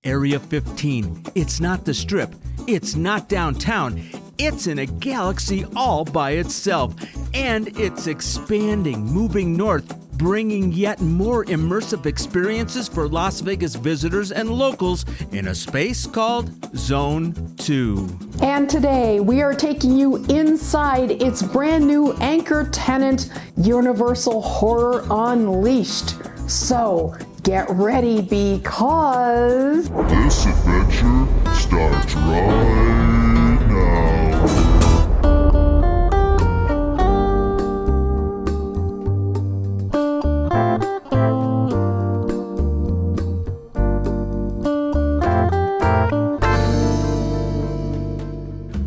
Area 15. It's not the Strip. It's not downtown. It's in a galaxy all by itself. And it's expanding, moving north, bringing yet more immersive experiences for Las Vegas visitors and locals in a space called Zone 2. And today we are taking you inside its brand new anchor tenant, Universal Horror Unleashed. So get ready because this adventure starts right now.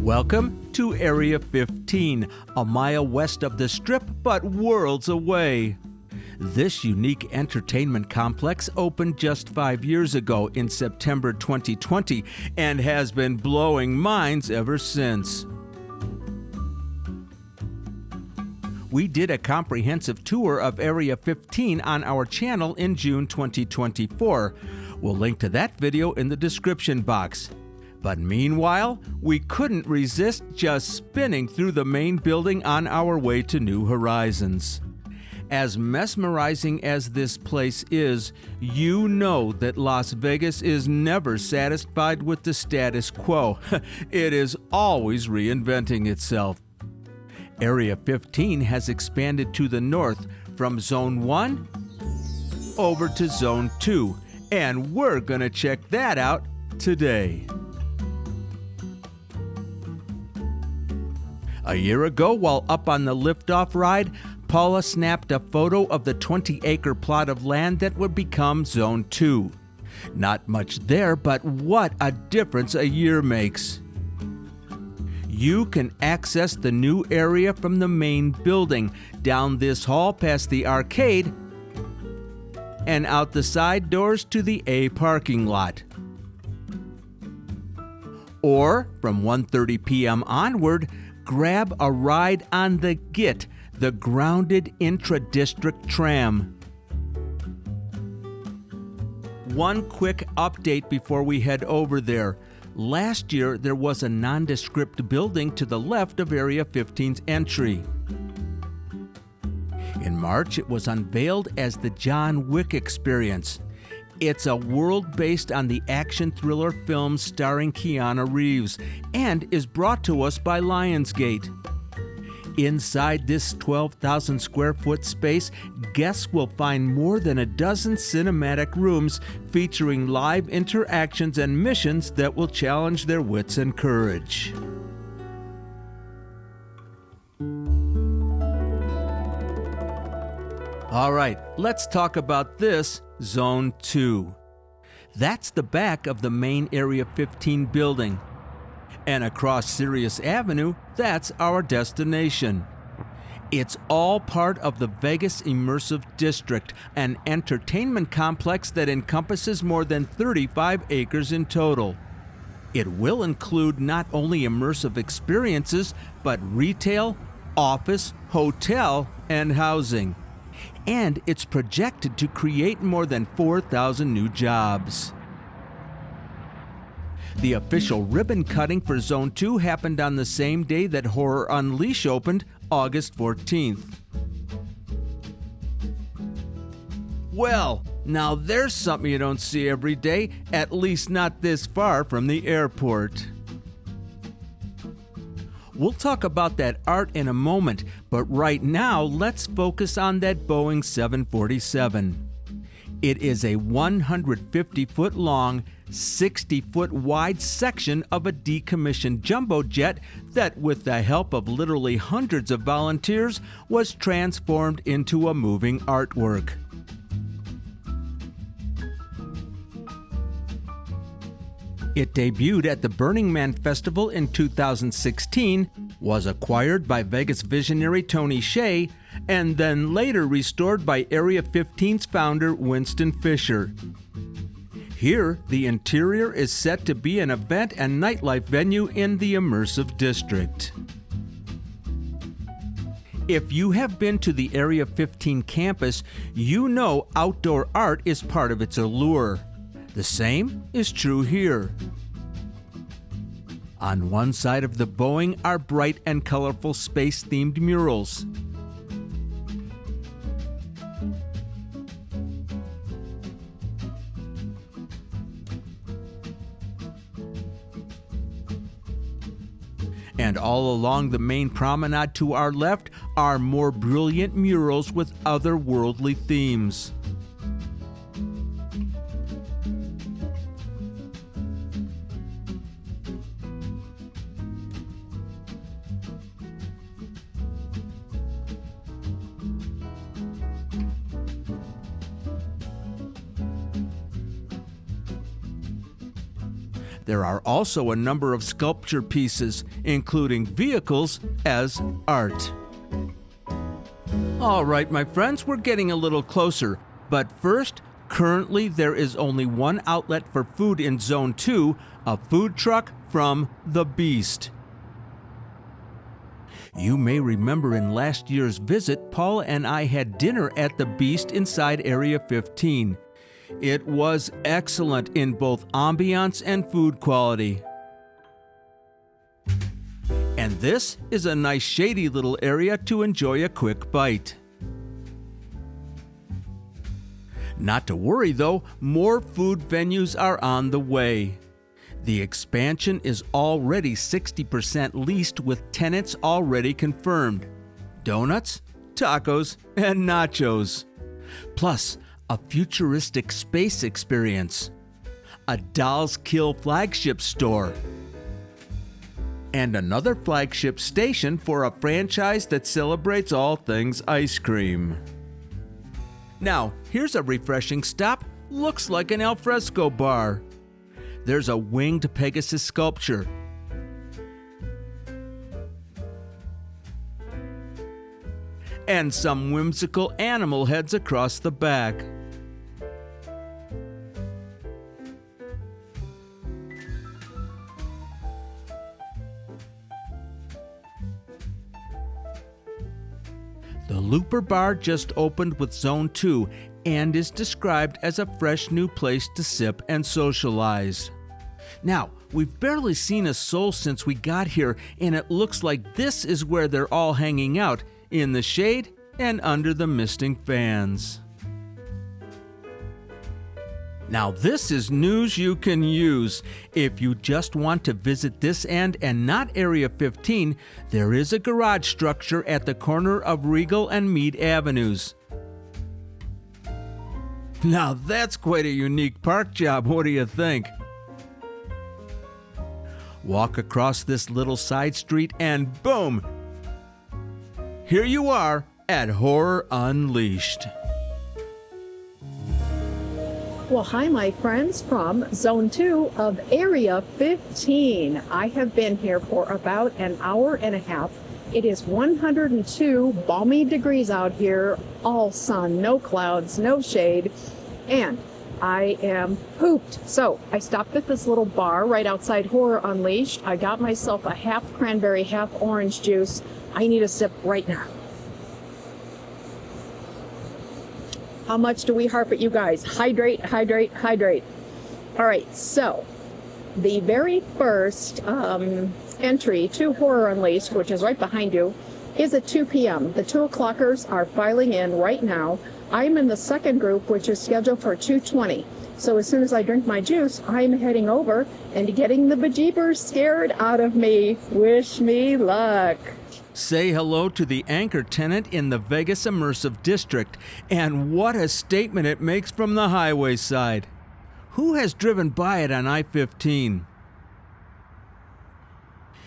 Welcome to Area 15, a mile west of the Strip, but worlds away. This unique entertainment complex opened just 5 years ago in September 2020 and has been blowing minds ever since. We did a comprehensive tour of Area 15 on our channel in June 2024. We'll link to that video in the description box. But meanwhile, we couldn't resist just spinning through the main building on our way to new horizons. As mesmerizing as this place is, you know that Las Vegas is never satisfied with the status quo. It is always reinventing itself. Area 15 has expanded to the north from Zone 1 over to Zone 2, and we're gonna check that out today. A year ago, while up on the liftoff ride, Paula snapped a photo of the 20-acre plot of land that would become Zone 2. Not much there, but what a difference a year makes. You can access the new area from the main building, down this hall past the arcade, and out the side doors to the A parking lot. Or, from 1:30 p.m. onward, grab a ride on the GIT, the grounded intra-district tram. One quick update before we head over there. Last year, there was a nondescript building to the left of Area 15's entry. In March, it was unveiled as the John Wick experience. It's a world based on the action thriller film starring Keanu Reeves and is brought to us by Lionsgate. Inside this 12,000 square foot space, guests will find more than a dozen cinematic rooms featuring live interactions and missions that will challenge their wits and courage. All right, let's talk about this Zone 2. That's the back of the main Area 15 building. And across Sirius Avenue, that's our destination. It's all part of the Vegas Immersive District, an entertainment complex that encompasses more than 35 acres in total. It will include not only immersive experiences, but retail, office, hotel, and housing. And it's projected to create more than 4,000 new jobs. The official ribbon cutting for Zone 2 happened on the same day that Horror Unleashed opened, August 14th. Well, now there's something you don't see every day, at least not this far from the airport. We'll talk about that art in a moment, but right now let's focus on that Boeing 747. It is a 150-foot long, 60-foot wide section of a decommissioned jumbo jet that, with the help of literally hundreds of volunteers, was transformed into a moving artwork. It debuted at the Burning Man Festival in 2016, was acquired by Vegas visionary Tony Hsieh, and then later restored by Area 15's founder Winston Fisher. Here, the interior is set to be an event and nightlife venue in the immersive district. If you have been to the Area 15 campus, you know outdoor art is part of its allure. The same is true here. On one side of the Boeing are bright and colorful space-themed murals. And all along the main promenade to our left are more brilliant murals with otherworldly themes. There are also a number of sculpture pieces, including vehicles, as art. All right, my friends, we're getting a little closer. But first, currently there is only one outlet for food in Zone 2, a food truck from The Beast. You may remember in last year's visit, Paula and I had dinner at The Beast inside Area 15. It was excellent in both ambiance and food quality. And this is a nice shady little area to enjoy a quick bite. Not to worry though, more food venues are on the way. The expansion is already 60% leased with tenants already confirmed. Donuts, tacos, and nachos. Plus, a futuristic space experience, a Dolls Kill flagship store, and another flagship station for a franchise that celebrates all things ice cream. Now, here's a refreshing stop. Looks like an alfresco bar. There's a winged Pegasus sculpture. And some whimsical animal heads across the back. The Looper Bar just opened with Zone 2 and is described as a fresh new place to sip and socialize. Now, we've barely seen a soul since we got here, and it looks like this is where they're all hanging out, in the shade and under the misting fans. Now this is news you can use. If you just want to visit this end and not Area 15, there is a garage structure at the corner of Regal and Meade Avenues. Now that's quite a unique park job, what do you think? Walk across this little side street and boom! Here you are at Horror Unleashed. Well, hi, my friends from Zone 2 of Area 15. I have been here for about an hour and a half. It is 102 balmy degrees out here, all sun, no clouds, no shade, and I am pooped. So I stopped at this little bar right outside Horror Unleashed. I got myself a half cranberry, half orange juice. I need a sip right now. How much do we harp at you guys? Hydrate, hydrate, hydrate. All right, so the very first entry to Horror Unleashed, which is right behind you, is at 2 p.m. The 2 o'clockers are filing in right now. I'm in the second group, which is scheduled for 2:20. So as soon as I drink my juice, I'm heading over and getting the bejeebers scared out of me. Wish me luck. Say hello to the anchor tenant in the Vegas Immersive District, and what a statement it makes from the highway side. Who has driven by it on I-15?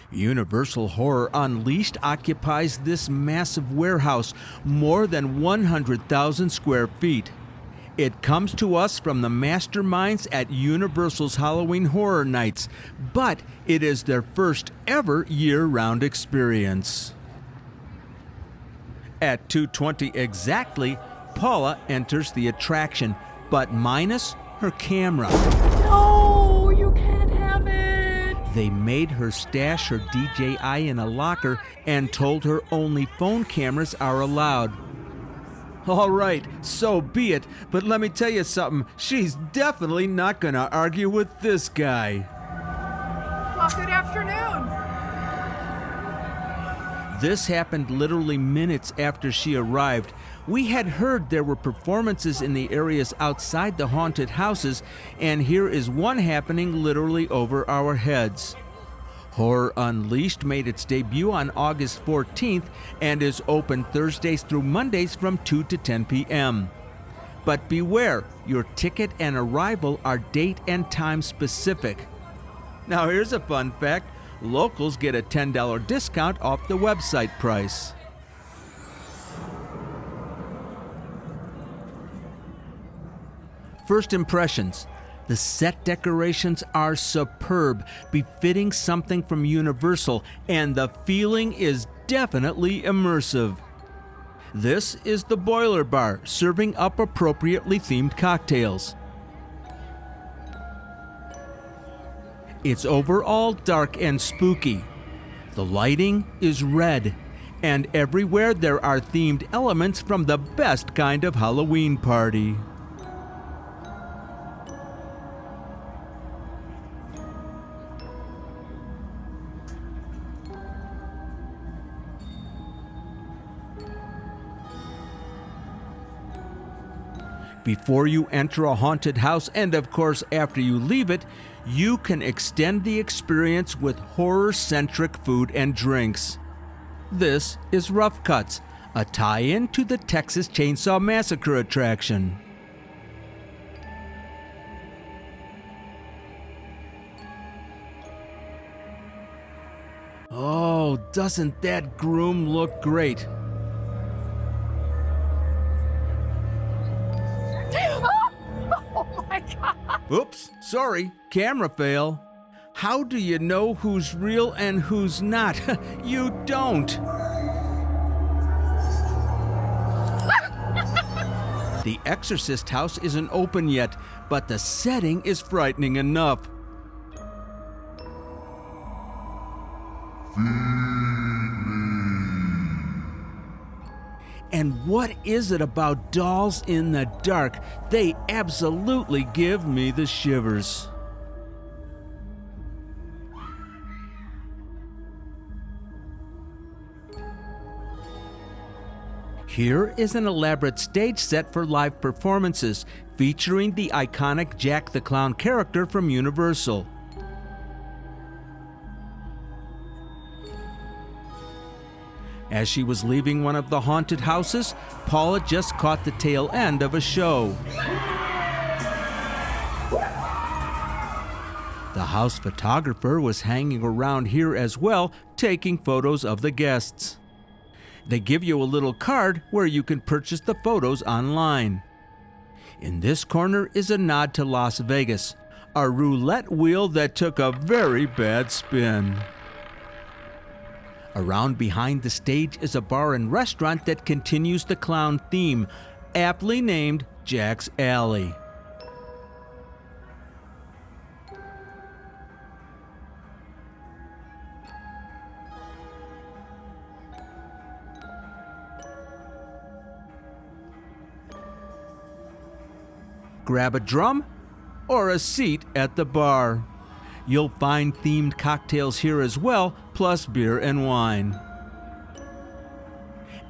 Universal Horror Unleashed occupies this massive warehouse, more than 100,000 square feet. It comes to us from the masterminds at Universal's Halloween Horror Nights, but it is their first ever year-round experience. At 2:20 exactly, Paula enters the attraction, but minus her camera. No, you can't have it. They made her stash her DJI in a locker and told her only phone cameras are allowed. All right, so be it, but let me tell you something, she's definitely not gonna argue with this guy. Well, good afternoon. This happened literally minutes after she arrived. We had heard there were performances in the areas outside the haunted houses, and here is one happening literally over our heads. Horror Unleashed made its debut on August 14th and is open Thursdays through Mondays from 2 to 10 p.m. But beware, your ticket and arrival are date and time specific. Now here's a fun fact. Locals get a $10 discount off the website price. First impressions. The set decorations are superb, befitting something from Universal, and the feeling is definitely immersive. This is the Boiler Bar, serving up appropriately themed cocktails. It's overall dark and spooky. The lighting is red, and everywhere there are themed elements from the best kind of Halloween party. Before you enter a haunted house, and of course after you leave it, you can extend the experience with horror-centric food and drinks. This is Rough Cuts, a tie-in to the Texas Chainsaw Massacre attraction. Oh, doesn't that groom look great? Oh my God. Oops, sorry, camera fail. How do you know who's real and who's not? You don't. The Exorcist house isn't open yet, but the setting is frightening enough. And what is it about dolls in the dark? They absolutely give me the shivers. Here is an elaborate stage set for live performances, featuring the iconic Jack the Clown character from Universal. As she was leaving one of the haunted houses, Paula just caught the tail end of a show. The house photographer was hanging around here as well, taking photos of the guests. They give you a little card where you can purchase the photos online. In this corner is a nod to Las Vegas, a roulette wheel that took a very bad spin. Around behind the stage is a bar and restaurant that continues the clown theme, aptly named Jack's Alley. Grab a drum or a seat at the bar. You'll find themed cocktails here as well, plus beer and wine.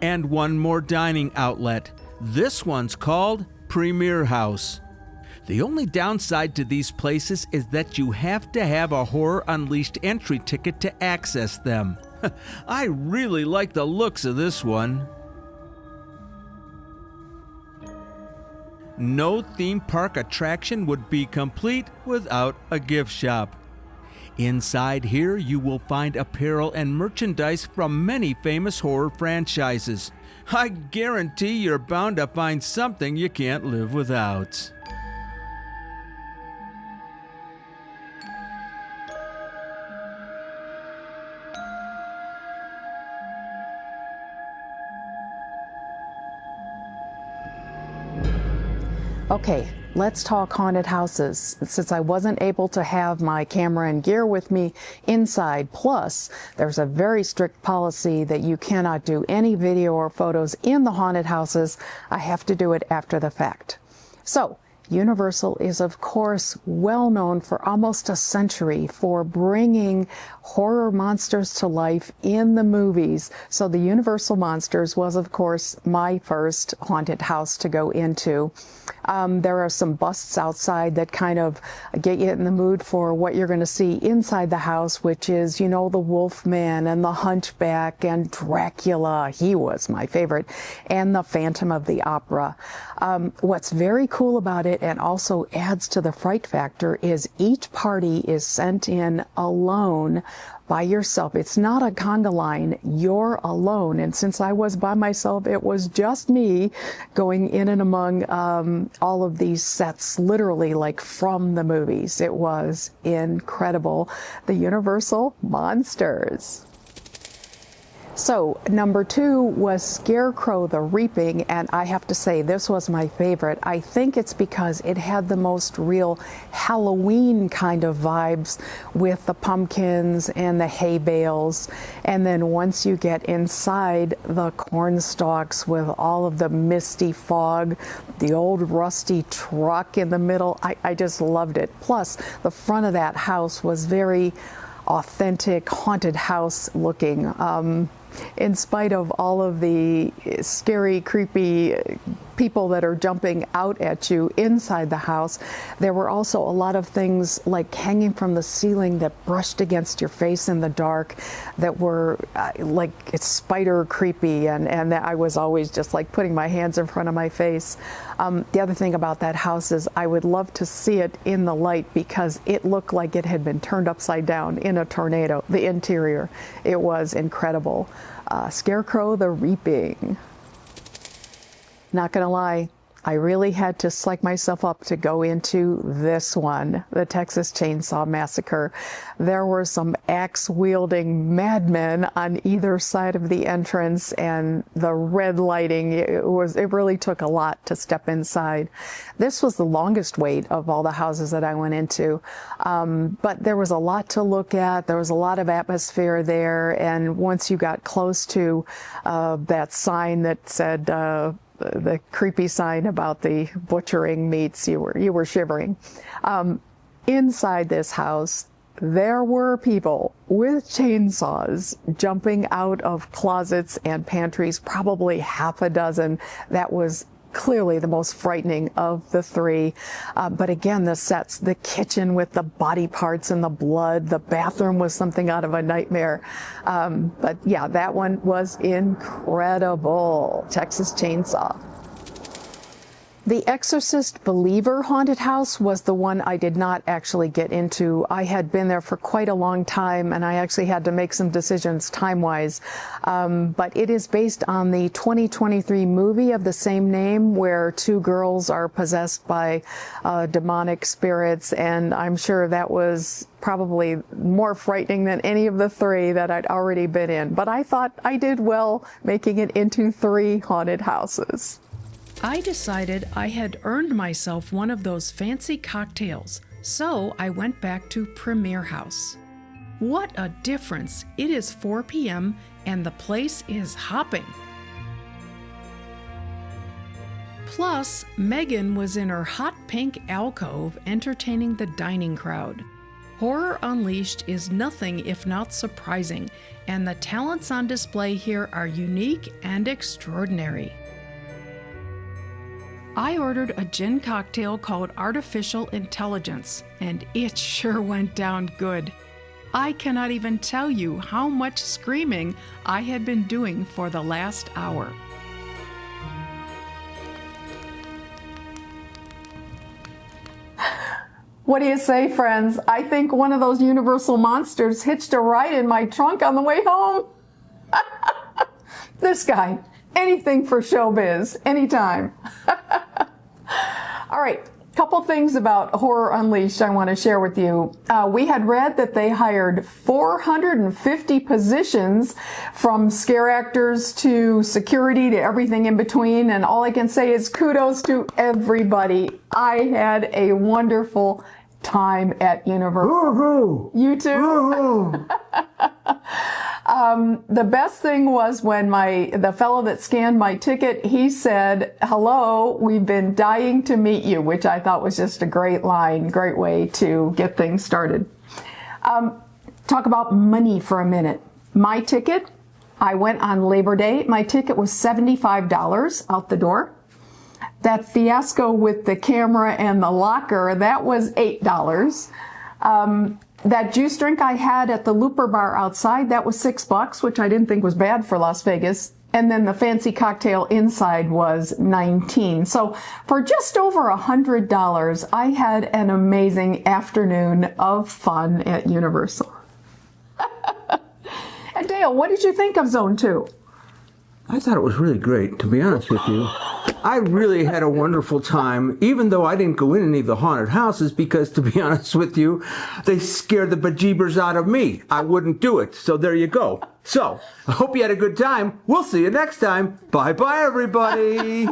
And one more dining outlet. This one's called Premier House. The only downside to these places is that you have to have a Horror Unleashed entry ticket to access them. I really like the looks of this one. No theme park attraction would be complete without a gift shop. Inside here, you will find apparel and merchandise from many famous horror franchises. I guarantee you're bound to find something you can't live without. Okay, let's talk haunted houses. Since I wasn't able to have my camera and gear with me inside, plus there's a very strict policy that you cannot do any video or photos in the haunted houses, I have to do it after the fact. So, Universal is, of course, well known for almost a century for bringing horror monsters to life in the movies. So the Universal Monsters was, of course, my first haunted house to go into. There are some busts outside that kind of get you in the mood for what you're going to see inside the house, which is, you know, the Wolfman and the Hunchback and Dracula. He was my favorite. And the Phantom of the Opera. What's very cool about it, and also adds to the fright factor, is each party is sent in alone by yourself. It's not a conga line, you're alone. And since I was by myself, it was just me going in and among all of these sets, literally like from the movies. It was incredible. The Universal Monsters. So, number 2 was Scarecrow the Reaping, and I have to say this was my favorite. I think it's because it had the most real Halloween kind of vibes with the pumpkins and the hay bales. And then once you get inside, the corn stalks with all of the misty fog, the old rusty truck in the middle. I just loved it. Plus, the front of that house was very authentic haunted house looking. In spite of all of the scary, creepy people that are jumping out at you inside the house, there were also a lot of things like hanging from the ceiling that brushed against your face in the dark that were like it's spider creepy, and I was always just like putting my hands in front of my face. The other thing about that house is I would love to see it in the light because it looked like it had been turned upside down in a tornado, the interior. It was incredible. Scarecrow the Reaping. Not gonna lie, I really had to psych myself up to go into this one, the Texas Chainsaw Massacre. There were some axe-wielding madmen on either side of the entrance, and the red lighting, it really took a lot to step inside. This was the longest wait of all the houses that I went into, but there was a lot to look at. There was a lot of atmosphere there, and once you got close to that sign that said, the creepy sign about the butchering meats, you were shivering. Inside this house, there were people with chainsaws jumping out of closets and pantries, probably half a dozen. That was clearly the most frightening of the 3. But again, the sets, the kitchen with the body parts and the blood, the bathroom was something out of a nightmare. But yeah, that one was incredible. Texas Chainsaw. The Exorcist Believer Haunted House was the one I did not actually get into. I had been there for quite a long time, and I actually had to make some decisions time-wise. But it is based on the 2023 movie of the same name, where 2 girls are possessed by demonic spirits, and I'm sure that was probably more frightening than any of the 3 that I'd already been in. But I thought I did well making it into 3 haunted houses. I decided I had earned myself one of those fancy cocktails, so I went back to Premier House. What a difference! It is 4 p.m. and the place is hopping. Plus, Megan was in her hot pink alcove entertaining the dining crowd. Horror Unleashed is nothing if not surprising, and the talents on display here are unique and extraordinary. I ordered a gin cocktail called Artificial Intelligence, and it sure went down good. I cannot even tell you how much screaming I had been doing for the last hour. What do you say, friends? I think one of those Universal Monsters hitched a ride in my trunk on the way home. This guy, anything for showbiz, anytime. All right, Couple things about Horror Unleashed I want to share with you. We had read that they hired 450 positions, from scare actors to security to everything in between, and all I can say is kudos to everybody. I had a wonderful time at Universal. Woohoo! You too? Woohoo! The best thing was when the fellow that scanned my ticket, he said, "Hello, we've been dying to meet you," which I thought was just a great line, great way to get things started. Talk about money for a minute. My ticket, I went on Labor Day. My ticket was $75 out the door. That fiasco with the camera and the locker, that was $8. That juice drink I had at the Looper Bar outside, that was $6, which I didn't think was bad for Las Vegas. And then the fancy cocktail inside was $19. So for just over $100, I had an amazing afternoon of fun at Universal. And Dale, what did you think of Zone 2? I thought it was really great, to be honest with you. I really had a wonderful time, even though I didn't go in any of the haunted houses, because, to be honest with you, they scared the bejeebers out of me. I wouldn't do it. So there you go. So, I hope you had a good time. We'll see you next time. Bye-bye, everybody.